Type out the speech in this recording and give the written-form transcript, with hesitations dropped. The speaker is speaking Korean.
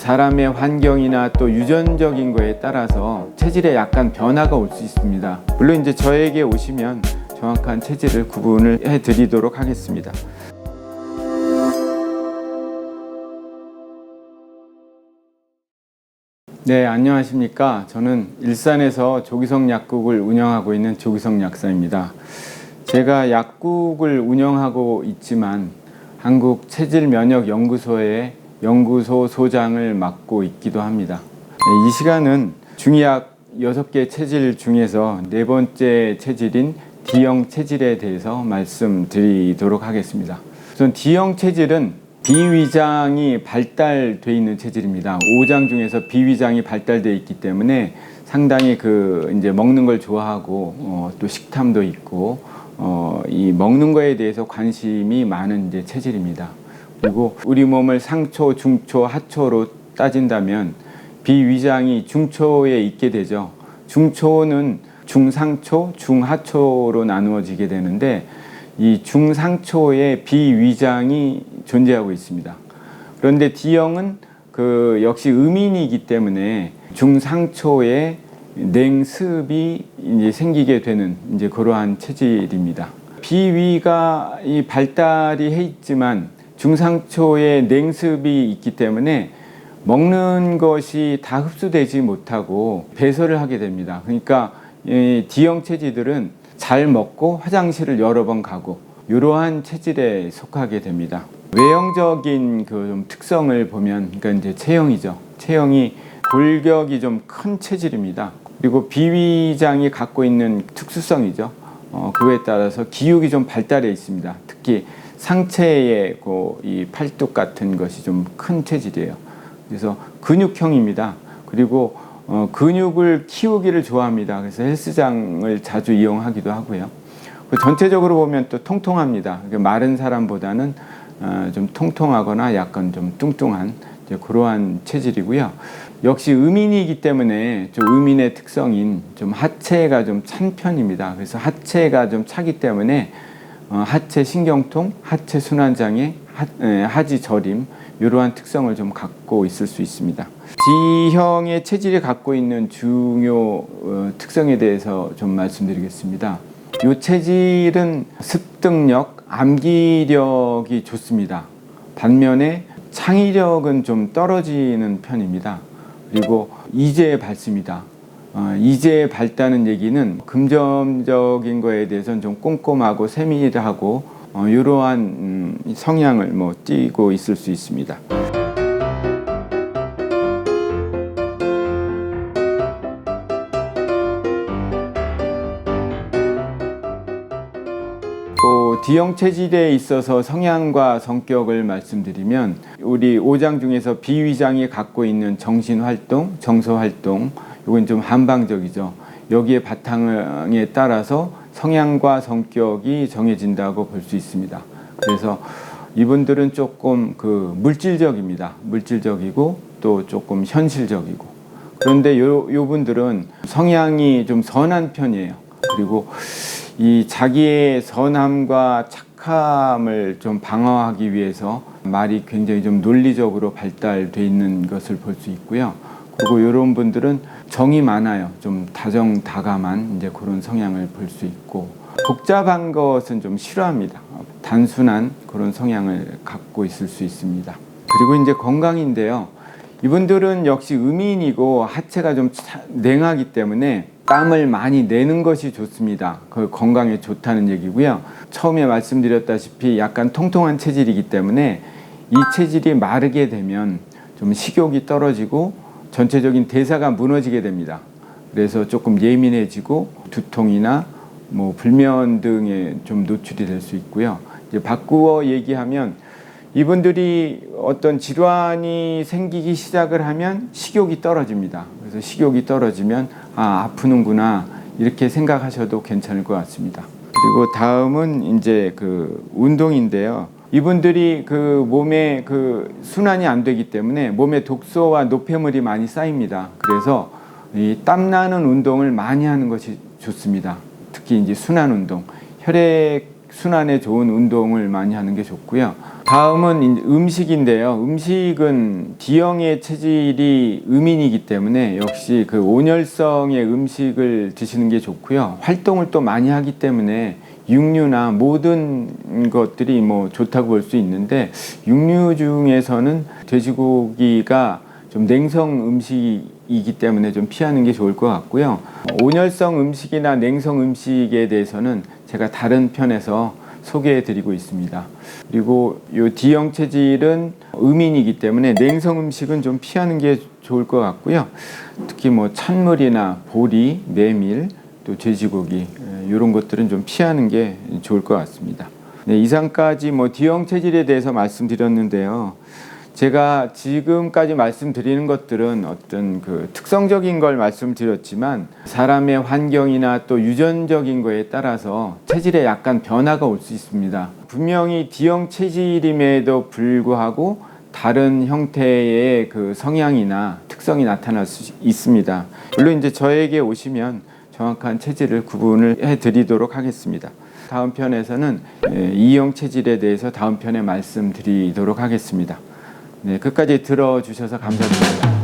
사람의 환경이나 또 유전적인 거에 따라서 체질에 약간 변화가 올 수 있습니다. 물론 이제 저에게 오시면 정확한 체질을 구분을 해드리도록 하겠습니다. 네, 안녕하십니까. 저는 일산에서 조기성 약국을 운영하고 있는 조기성 약사입니다. 제가 약국을 운영하고 있지만 한국체질면역연구소의 연구소 소장을 맡고 있기도 합니다. 이 시간은 중의약 6개 체질 중에서 4번째 체질인 D형 체질에 대해서 말씀드리도록 하겠습니다. 우선 D형 체질은 비위장이 발달되어 있는 체질입니다. 5장 중에서 비위장이 발달되어 있기 때문에 상당히 이제 먹는 걸 좋아하고 또 식탐도 있고 이 먹는 거에 대해서 관심이 많은 이제 체질입니다. 그리고 우리 몸을 상초, 중초, 하초로 따진다면 비위장이 중초에 있게 되죠. 중초는 중상초, 중하초로 나누어지게 되는데 이 중상초에 비위장이 존재하고 있습니다. 그런데 D형은 역시 음인이기 때문에 중상초에 냉습이 이제 생기게 되는 이제 그러한 체질입니다. 비위가 발달이 해 있지만 중상초에 냉습이 있기 때문에 먹는 것이 다 흡수되지 못하고 배설을 하게 됩니다. 그러니까 이 D형 체질들은 잘 먹고 화장실을 여러 번 가고 이러한 체질에 속하게 됩니다. 외형적인 좀 특성을 보면, 그러니까 이제 체형이죠. 체형이 골격이 좀 큰 체질입니다. 그리고 비위장이 갖고 있는 특수성이죠. 그거에 따라서 기육이 좀 발달해 있습니다. 특히 상체의 이 팔뚝 같은 것이 좀 큰 체질이에요. 그래서 근육형입니다. 그리고 근육을 키우기를 좋아합니다. 그래서 헬스장을 자주 이용하기도 하고요. 전체적으로 보면 또 통통합니다. 마른 사람보다는 좀 통통하거나 약간 좀 뚱뚱한 그러한 체질이고요. 역시 음인이기 때문에 좀 음인의 특성인 좀 하체가 좀 찬 편입니다. 그래서 하체가 좀 차기 때문에 하체 신경통, 하체 순환장애, 하지 저림 이러한 특성을 좀 갖고 있을 수 있습니다. D형의 체질이 갖고 있는 중요 특성에 대해서 좀 말씀드리겠습니다. 이 체질은 습득력, 암기력이 좋습니다. 반면에 창의력은 좀 떨어지는 편입니다. 그리고 이재에 밝습니다. 이재에 밝다는 얘기는 금전적인 거에 대해서는 좀 꼼꼼하고 세밀하고 이러한 성향을 띠고 있을 수 있습니다. D형 체질에 있어서 성향과 성격을 말씀드리면 우리 5장 중에서 비위장이 갖고 있는 정신활동, 정서활동 이건 좀 한방적이죠. 여기에 바탕에 따라서 성향과 성격이 정해진다고 볼 수 있습니다. 그래서 이분들은 조금 물질적입니다. 물질적이고 또 조금 현실적이고. 그런데 요분들은 성향이 좀 선한 편이에요. 그리고 이 자기의 선함과 착함을 좀 방어하기 위해서 말이 굉장히 좀 논리적으로 발달되어 있는 것을 볼 수 있고요. 그리고 이런 분들은 정이 많아요. 좀 다정다감한 이제 그런 성향을 볼 수 있고, 복잡한 것은 좀 싫어합니다. 단순한 그런 성향을 갖고 있을 수 있습니다. 그리고 이제 건강인데요. 이분들은 역시 음인이고 하체가 좀 냉하기 때문에 땀을 많이 내는 것이 좋습니다. 그 건강에 좋다는 얘기고요. 처음에 말씀드렸다시피 약간 통통한 체질이기 때문에 이 체질이 마르게 되면 좀 식욕이 떨어지고 전체적인 대사가 무너지게 됩니다. 그래서 조금 예민해지고 두통이나 불면 등에 좀 노출이 될 수 있고요. 이제 바꾸어 얘기하면 이분들이 어떤 질환이 생기기 시작을 하면 식욕이 떨어집니다. 그래서 식욕이 떨어지면 아프는구나 이렇게 생각하셔도 괜찮을 것 같습니다. 그리고 다음은 이제 운동인데요. 이분들이 몸에 순환이 안 되기 때문에 몸에 독소와 노폐물이 많이 쌓입니다. 그래서 이 땀나는 운동을 많이 하는 것이 좋습니다. 특히 이제 순환 운동, 혈액 순환에 좋은 운동을 많이 하는 게 좋고요. 다음은 음식인데요. 음식은 D형의 체질이 음인이기 때문에 역시 그 온열성의 음식을 드시는 게 좋고요. 활동을 또 많이 하기 때문에 육류나 모든 것들이 뭐 좋다고 볼 수 있는데, 육류 중에서는 돼지고기가 좀 냉성 음식이기 때문에 좀 피하는 게 좋을 것 같고요. 온열성 음식이나 냉성 음식에 대해서는 제가 다른 편에서 소개해 드리고 있습니다. 그리고 이 D형 체질은 음인이기 때문에 냉성 음식은 좀 피하는 게 좋을 것 같고요. 특히 뭐 찬물이나 보리, 메밀, 또 돼지고기 이런 것들은 좀 피하는 게 좋을 것 같습니다. 네, 이상까지 뭐 D형 체질에 대해서 말씀드렸는데요. 제가 지금까지 말씀드리는 것들은 어떤 그 특성적인 걸 말씀드렸지만, 사람의 환경이나 또 유전적인 거에 따라서 체질에 약간 변화가 올 수 있습니다. 분명히 D형 체질임에도 불구하고 다른 형태의 그 성향이나 특성이 나타날 수 있습니다. 물론 이제 저에게 오시면 정확한 체질을 구분을 해드리도록 하겠습니다. 다음 편에서는 E형 체질에 대해서 다음 편에 말씀드리도록 하겠습니다. 네, 끝까지 들어주셔서 감사드립니다.